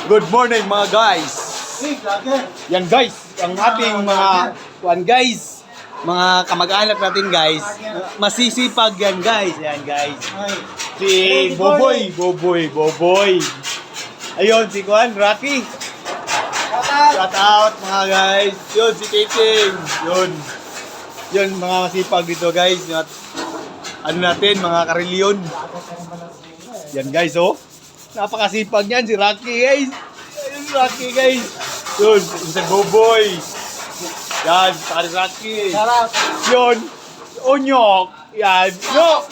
Good morning mga guys. Yan guys, ang ating mga kamag-anak natin guys. Masisipag yan guys. Yan guys. Si Boboy. Ayun, si Juan, Rocky. Shout out mga guys. Yun, si Kating. Yun, mga masipag dito guys. Ano natin, mga karilyon. Yan guys, oh. Napakasipag niyan si Rocky guys. Ayun si Rocky guys. Yun, si Boboy. Yan, saka si Rocky. Yun, Onyok. Yan. No,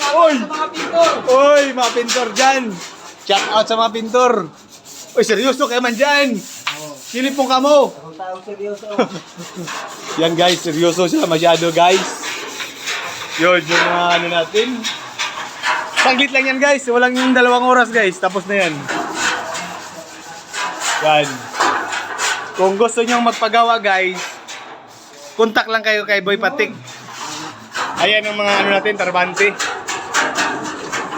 oy, mga pintor dyan. Shout out sa mga pintor. Oy, seryoso kayo man dyan. Silipong ka mo. Yan guys, seryoso sila masyado guys. Yun, yung mga ano natin. Saglit lang yan guys, walang 2 oras guys, tapos na yan. Yan. Kung gusto nyong magpagawa guys, kontak lang kayo kay Boy Patik. Ayan ang mga ano natin, Tarbante.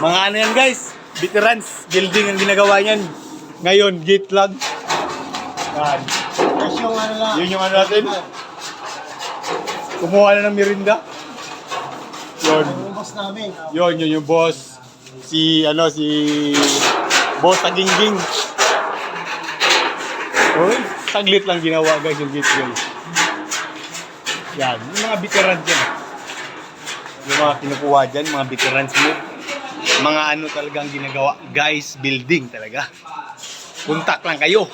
Mga ano yan guys, veterans, building ang ginagawa niyan. Ngayon, gate lag. Yan. Yun yung ano natin. Kumuha na ng merinda. Yun. Yun yung boss. Si Boss Tagingging. Oh, saglit lang ginawa guys yung gate guys. Yan, yung mga veterans dyan. Yung mga kinukuha dyan, mga veterans mo. Mga ano talagang ginagawa guys, building talaga. Kontak lang kayo.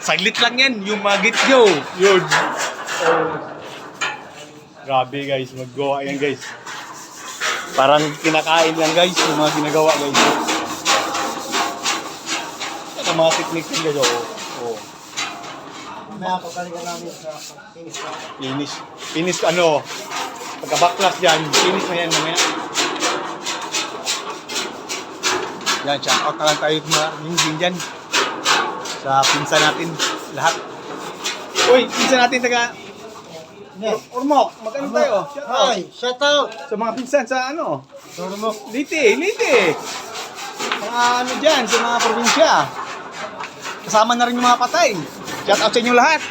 Saglit lang yan, yung mga gate nyo. Yun. Grabe guys, maggawa yan guys. Parang kinakain lang guys, yung mga ginagawa guys. Ito mga technique din guys. Oh. May pagkalikan namin sa finish. Finish ano, pagka-backlash dyan, finish na yan mamaya. Yan, shout out na lang tayo mga ringing dyan. Sa pinsan natin, lahat. Uy, pinsan natin taga Ormoc, magkano tayo? Shout out! Sa mga pinsan sa ano? Ormoc. Liti. Mga ano dyan, sa mga probinsya. Kasama na rin yung mga patay. Shout out sa inyo lahat.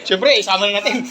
Siyempre, isama na natin.